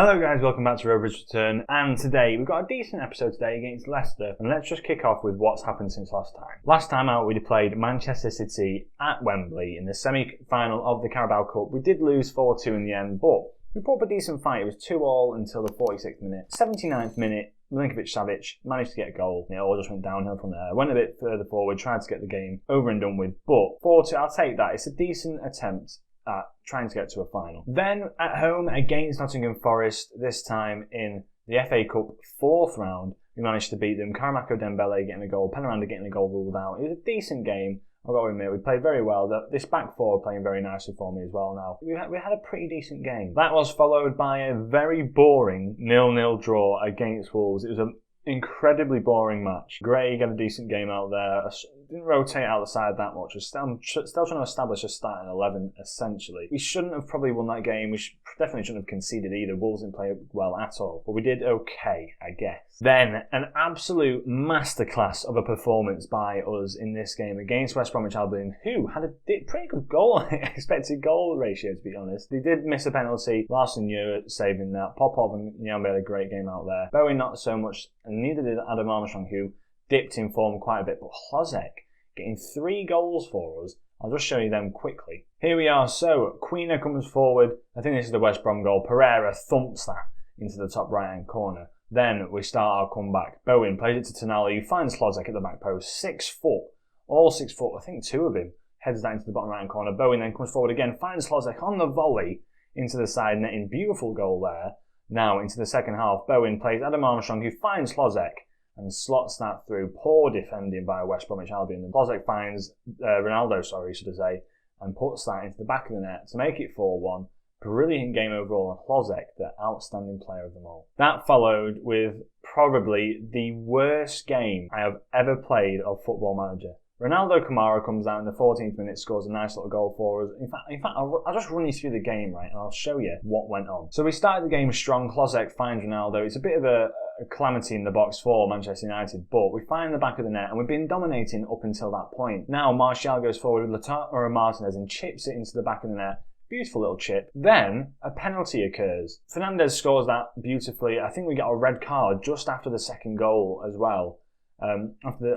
Hello guys, welcome back to Rovers Return, and today we've got a decent episode today against Leicester, and let's just kick off with what's happened since last time. Last time out we played Manchester City at Wembley in the semi-final of the Carabao Cup. We did lose 4-2 in the end, but we put up a decent fight. It was 2-2 until the 46th minute. 79th minute, Milinkovic-Savic managed to get a goal. It all just went downhill from there. Went a bit further forward, tried to get the game over and done with, but 4-2, I'll take that. It's a decent attempt at trying to get to a final. Then at home against Nottingham Forest, this time in the FA Cup 4th round, we managed to beat them. Karamako Dembele getting a goal, Penaranda getting a goal ruled out. It was a decent game. I've got to admit, we played very well. This back four playing very nicely for me as well now. We had a pretty decent game. That was followed by a very boring 0-0 draw against Wolves. It was an incredibly boring match. Gray got a decent game out there. Didn't rotate out the side that much. We're still trying to establish a starting 11, essentially. We shouldn't have probably won that game. We definitely shouldn't have conceded either. Wolves didn't play well at all. But we did okay, I guess. Then, an absolute masterclass of a performance by us in this game against West Bromwich Albion, who had a pretty good goal, expected goal ratio, to be honest. They did miss a penalty. Larson Ure saving that. Popov and Nyambe had a great game out there. Bowie not so much, and neither did Adam Armstrong, who dipped in form quite a bit, but Hlozek getting 3 goals for us. I'll just show you them quickly. Here we are. So, Quina comes forward. I think this is the West Brom goal. Pereira thumps that into the top right-hand corner. Then we start our comeback. Bowen plays it to Tonali, who finds Hlozek at the back post. 6 foot. All 6 foot. I think 2 of him. Heads that into the bottom right-hand corner. Bowen then comes forward again. Finds Hlozek on the volley into the side netting. Beautiful goal there. Now into the second half. Bowen plays Adam Armstrong, who finds Hlozek and slots that through. Poor defending by West Bromwich Albion. And Hlozek finds Ronaldo, and puts that into the back of the net to make it 4-1. Brilliant game overall, and Hlozek, the outstanding player of them all. That followed with probably the worst game I have ever played of Football Manager. Ronaldo Kamara comes out in the 14th minute, scores a nice little goal for us. In fact, I'll just run you through the game, right, and I'll show you what went on. So we started the game strong. Hlozek finds Ronaldo. It's a bit of a calamity in the box for Manchester United, but we find the back of the net, and we've been dominating up until that point. Now Martial goes forward with Lautaro Martinez and chips it into the back of the net. Beautiful little chip. Then a penalty occurs. Fernandez scores that beautifully. I think we get a red card just after the second goal as well. After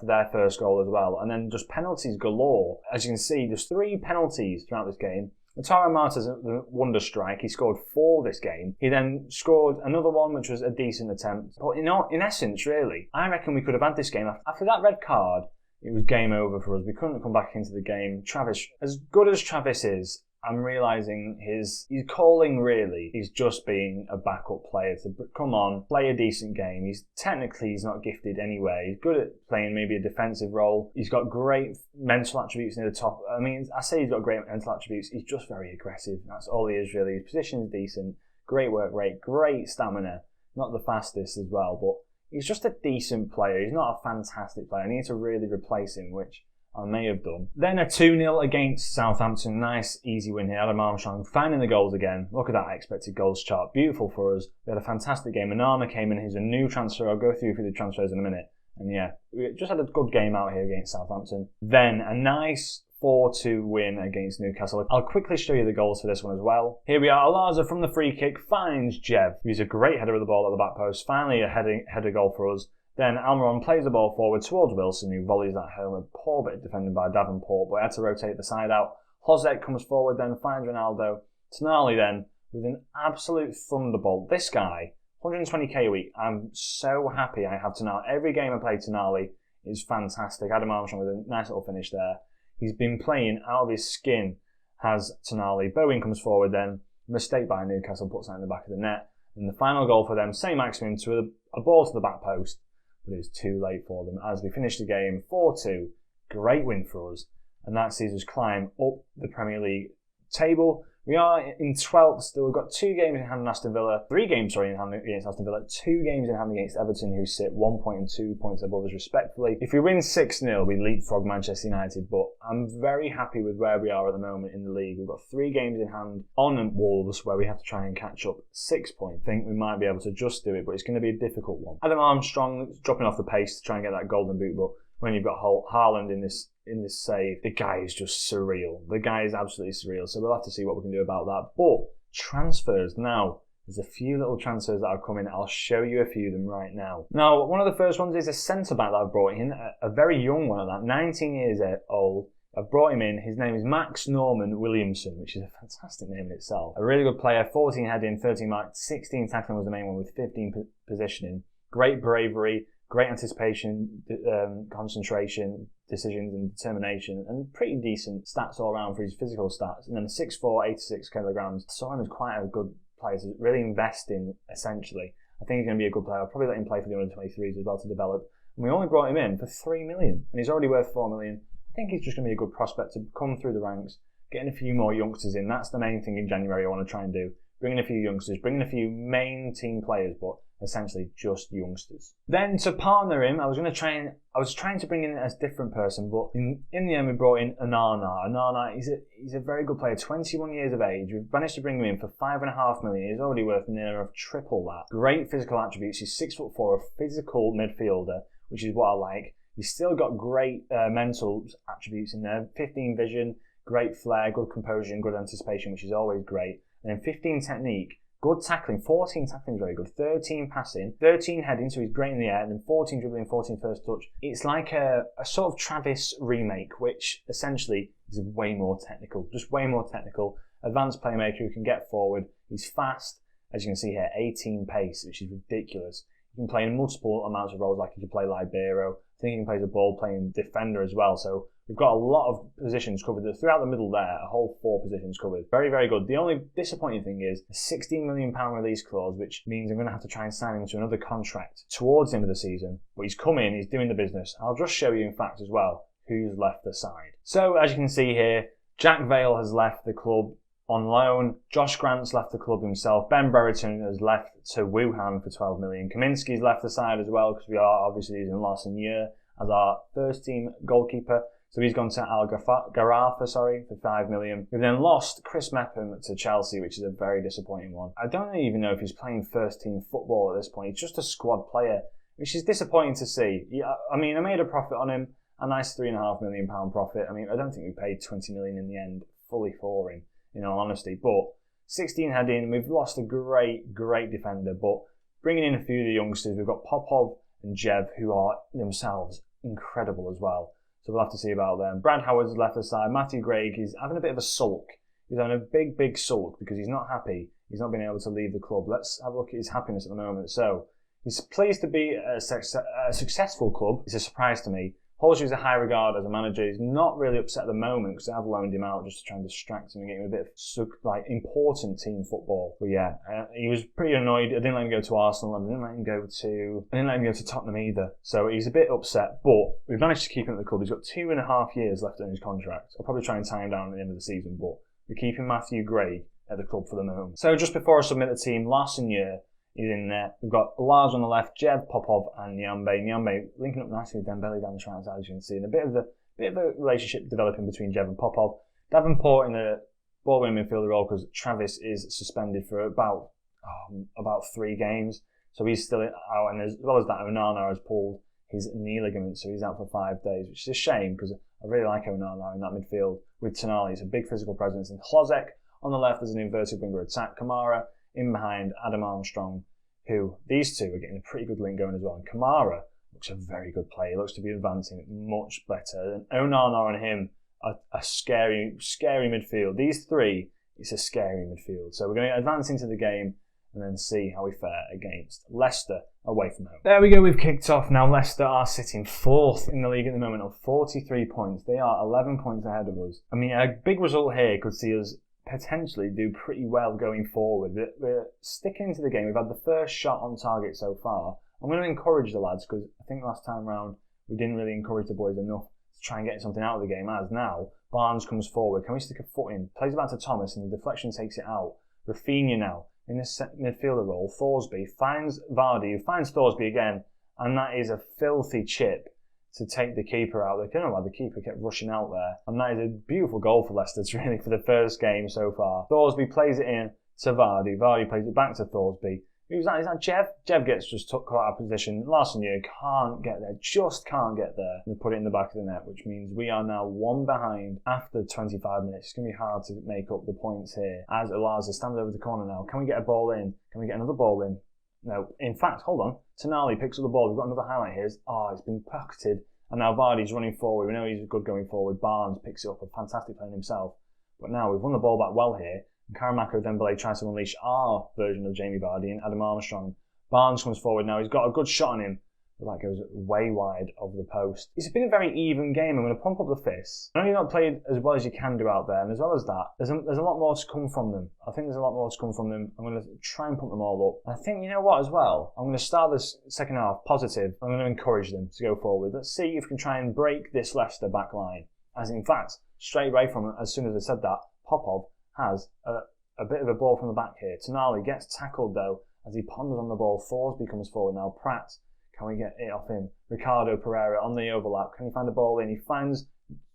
their first goal as well. And then just penalties galore. As you can see, there's 3 penalties throughout this game. Lautaro Martinez, the wonder strike, he scored 4 this game. He then scored another one, which was a decent attempt. But in essence, really, I reckon we could have had this game. After that red card, it was game over for us. We couldn't come back into the game. Travis, as good as Travis is, I'm realising his calling really is just being a backup player to come on, play a decent game. He's not gifted anyway. He's good at playing maybe a defensive role. He's got great mental attributes near the top. I mean, I say he's got great mental attributes. He's just very aggressive. That's all he is really. His position is decent. Great work rate. Great stamina. Not the fastest as well, but he's just a decent player. He's not a fantastic player. I need to really replace him, which I may have done. Then a 2-0 against Southampton. Nice, easy win here. Adam Armstrong finding the goals again. Look at that expected goals chart. Beautiful for us. We had a fantastic game. Manama came in. He's a new transfer. I'll go through the transfers in a minute. And yeah, we just had a good game out here against Southampton. Then a nice 4-2 win against Newcastle. I'll quickly show you the goals for this one as well. Here we are. Alaza from the free kick finds Jev, who's a great header of the ball at the back post. Finally a header goal for us. Then Almiron plays the ball forward towards Wilson, who volleys that home. A poor bit of defending by Davenport, but he had to rotate the side out. Hlozek comes forward, then finds Ronaldo. Tonali then, with an absolute thunderbolt. This guy, 120k a week. I'm so happy I have Tonali. Every game I play Tonali is fantastic. Adam Armstrong with a nice little finish there. He's been playing out of his skin, has Tonali. Bowen comes forward then. Mistake by Newcastle, puts that in the back of the net. And the final goal for them, St. Maximin to a ball to the back post. But it was too late for them as we finished the game 4-2. Great win for us. And that sees us climb up the Premier League table. We are in 12th still. We've got 2 games in hand on Aston Villa. 3 games, in hand against Aston Villa. 2 games in hand against Everton, who sit 1 point and 2 points above us respectively. If we win 6-0, we leapfrog Manchester United. But I'm very happy with where we are at the moment in the league. We've got 3 games in hand on Wolves, where we have to try and catch up 6 points. I think we might be able to just do it, but it's going to be a difficult one. Adam Armstrong dropping off the pace to try and get that golden boot, but when you've got Haaland in this save, the guy is just surreal. The guy is absolutely surreal. So we'll have to see what we can do about that. But transfers now. There's a few little transfers that are coming. I'll show you a few of them right now. Now, one of the first ones is a centre-back that I've brought in, a very young one at that, 19 years old. I've brought him in. His name is Norman Williamson, which is a fantastic name in itself. A really good player, 14 heading, 13 marked, 16 tackling was the main one with 15 positioning. Great bravery, great anticipation, concentration, decisions and determination, and pretty decent stats all around for his physical stats. And then 6'4", 86 kilograms. Saw him as quite a good player to really invest in, essentially. I think he's going to be a good player. I'll probably let him play for the under-23s as well to develop. And we only brought him in for $3 million, and he's already worth $4 million. I think he's just going to be a good prospect to come through the ranks, getting a few more youngsters in. That's the main thing in January I want to try and do. Bringing a few youngsters, bringing a few main team players, but essentially just youngsters. Then to partner him, I was trying to bring in a different person, but in the end we brought in Onana. Onana, he's a very good player, 21 years of age. We've managed to bring him in for $5.5 million. He's already worth near triple that. Great physical attributes. He's 6'4", a physical midfielder, which is what I like. He's still got great mental attributes in there. 15 vision, great flair, good composure, and good anticipation, which is always great. And then 15 technique, good tackling. 14 tackling is very good. 13 passing, 13 heading, so he's great in the air. And then 14 dribbling, 14 first touch. It's like a sort of Travis remake, which essentially is way more technical. Just way more technical. Advanced playmaker who can get forward. He's fast, as you can see here, 18 pace, which is ridiculous. He can play in multiple amounts of roles, like he can play libero. I think he can play as a ball-playing defender as well. So we've got a lot of positions covered. Throughout the middle there, a whole 4 positions covered. Very, very good. The only disappointing thing is a £16 million release clause, which means I'm going to have to try and sign him to another contract towards the end of the season. But he's come in, he's doing the business. I'll just show you, in fact, as well, who's left the side. So, as you can see here, Jack Vale has left the club on loan. Josh Grant's left the club himself. Ben Brereton has left to Wuhan for $12 million. Kaminski's left the side as well, because we are obviously using Lawson Year as our first team goalkeeper. So he's gone to Al Garafa, for $5 million. We've then lost Chris Mepham to Chelsea, which is a very disappointing one. I don't even know if he's playing first team football at this point. He's just a squad player, which is disappointing to see. I mean, I made a profit on him, a nice £3.5 million profit. I mean, I don't think we paid $20 million in the end fully for him, in all honesty. But 16 heading, we've lost a great defender. But bringing in a few of the youngsters, we've got Popov and Jev, who are themselves incredible as well. So we'll have to see about them. Brad Howard's left the side. Matthew Gregg is having a bit of a sulk. He's having a big sulk because he's not happy. He's not been able to leave the club. Let's have a look at his happiness at the moment. So he's pleased to be a successful club. It's a surprise to me. Holds you as a high regard as a manager. He's not really upset at the moment because I've loaned him out just to try and distract him and get him a bit of important team football. But yeah, he was pretty annoyed. I didn't let him go to Arsenal. I didn't let him go to Tottenham either. So he's a bit upset. But we've managed to keep him at the club. He's got 2.5 years left on his contract. I'll probably try and tie him down at the end of the season. But we're keeping Matthew Gray at the club for the moment. So just before I submit the team, Lawson Year is in there. We've got Lars on the left, Jev, Popov, and Nyambe. Nyambe linking up nicely with Dembele down the right side, as you can see. And a bit of a relationship developing between Jev and Popov. Davenport in the ball-winning midfielder role because Travis is suspended for about 3 games. So he's still out. And as well as that, Onana has pulled his knee ligament, so he's out for 5 days, which is a shame because I really like Onana in that midfield with Tonali. He's a big physical presence. And Hlozek on the left as an inverted winger attack. Kamara in behind Adam Armstrong, who these two are getting a pretty good link going as well. And Kamara looks a very good player. He looks to be advancing much better. And Onana and him are a scary midfield. These three, it's a scary midfield. So we're going to advance into the game and then see how we fare against Leicester away from home. There we go, we've kicked off. Now Leicester are sitting 4th in the league at the moment on 43 points. They are 11 points ahead of us. I mean, a big result here could see us potentially do pretty well going forward. We're sticking to the game. We've had the first shot on target so far. I'm going to encourage the lads because I think last time round we didn't really encourage the boys enough to try and get something out of the game. As now, Barnes comes forward. Can we stick a foot in? Plays it back to Thomas and the deflection takes it out. Rafinha now in this midfielder role. Thorsby finds Vardy, who finds Thorsby again, and that is a filthy chip to take the keeper out. I don't know why the keeper kept rushing out there. And that is a beautiful goal for Leicester, for the first game so far. Thorsby plays it in to Vardy. Vardy plays it back to Thorsby, Who's that? Is that Jev? Jev gets just took out of position. Larson can't get there, just can't get there. And put it in the back of the net, which means we are now one behind after 25 minutes. It's going to be hard to make up the points here. As Elaza stands over the corner now. Can we get a ball in? Can we get another ball in? No. In fact, hold on. Tonali picks up the ball. We've got another highlight here. It's been pocketed. And now Vardy's running forward. We know he's good going forward. Barnes picks it up. A fantastic play himself. But now we've won the ball back well here. Karamako Dembele tries to unleash our version of Jamie Vardy and Adam Armstrong. Barnes comes forward now. He's got a good shot on him, but that goes way wide of the post. It's been a very even game. I'm going to pump up the fists. I know you've not played as well as you can do out there, and as well as that, there's a lot more to come from them. I think there's a lot more to come from them. I'm going to try and pump them all up. And I think, you know what, as well? I'm going to start this second half positive. I'm going to encourage them to go forward. Let's see if we can try and break this Leicester back line. As in fact, straight away from it, as soon as I said that, Popov has a bit of a ball from the back here. Tonali gets tackled though as he ponders on the ball. Forsby comes forward now. Pratt, can we get it off him? Ricardo Pereira on the overlap. Can he find a ball in?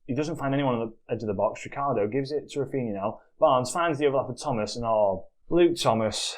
He doesn't find anyone on the edge of the box. Ricardo gives it to Rafinha now. Barnes finds the overlap of Thomas and Luke Thomas.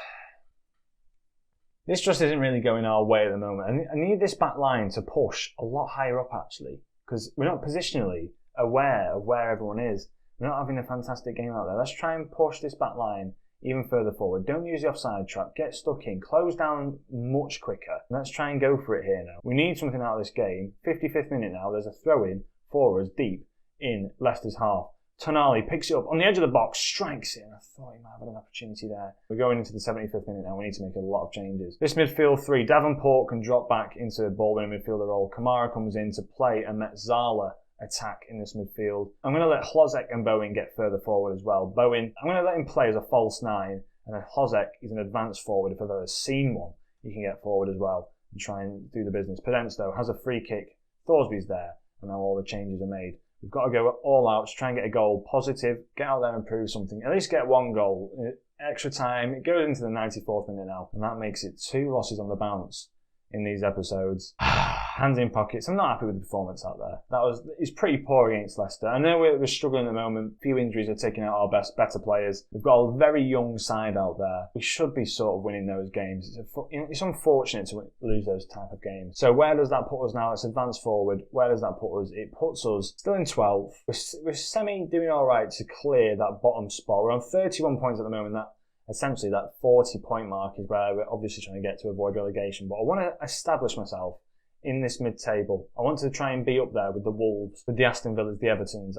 This just isn't really going our way at the moment. I need this back line to push a lot higher up actually, because we're not positionally aware of where everyone is. We're not having a fantastic game out there. Let's try and push this back line even further forward. Don't use the offside trap. Get stuck in. Close down much quicker. Let's try and go for it here now. We need something out of this game. 55th minute now. There's a throw-in for us deep in Leicester's half. Tonali picks it up on the edge of the box, strikes it, and I thought he might have had an opportunity there. We're going into the 75th minute now. We need to make a lot of changes. This midfield three, Davenport can drop back into ball-winning midfielder role. Kamara comes in to play a Metzala attack in this midfield. I'm going to let Hlozek and Bowen get further forward as well. Bowen, I'm going to let him play as a false nine, and then Hlozek is an advanced forward. If I've ever seen one, he can get forward as well and try and do the business. Pedence, though, has a free kick. Thorsby's there, and now all the changes are made. We've got to go all out to try and get a goal. Positive, get out there and prove something. At least get one goal. Extra time, it goes into the 94th minute now, and that makes it 2 losses on the bounce in these episodes. Hands in pockets. I'm not happy with the performance out there. It's pretty poor against Leicester. I know we're struggling at the moment. A few injuries are taking out our better players. We've got a very young side out there. We should be sort of winning those games. It's unfortunate to lose those type of games. So where does that put us now? Let's advance forward. Where does that put us? It puts us still in 12th. We're semi doing all right to clear that bottom spot. We're on 31 points at the moment. Essentially, that 40-point mark is where we're obviously trying to get to avoid relegation. But I want to establish myself in this mid-table. I want to try and be up there with the Wolves, with the Aston Villas, the Evertons.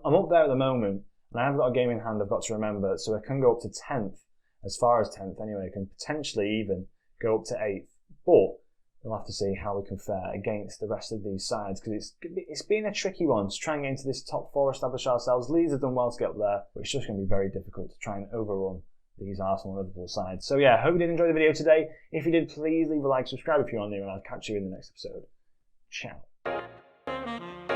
I'm up there at the moment, and I have got a game in hand I've got to remember, so I can go up to 10th, as far as 10th anyway. I can potentially even go up to 8th. But we'll have to see how we can fare against the rest of these sides, because it's been a tricky one to try and get into this top 4, establish ourselves. Leeds have done well to get up there, but it's just going to be very difficult to try and overrun these Arsenal and Liverpool sides. So yeah, I hope you did enjoy the video today. If you did, please leave a like, subscribe if you're new, and I'll catch you in the next episode. Ciao.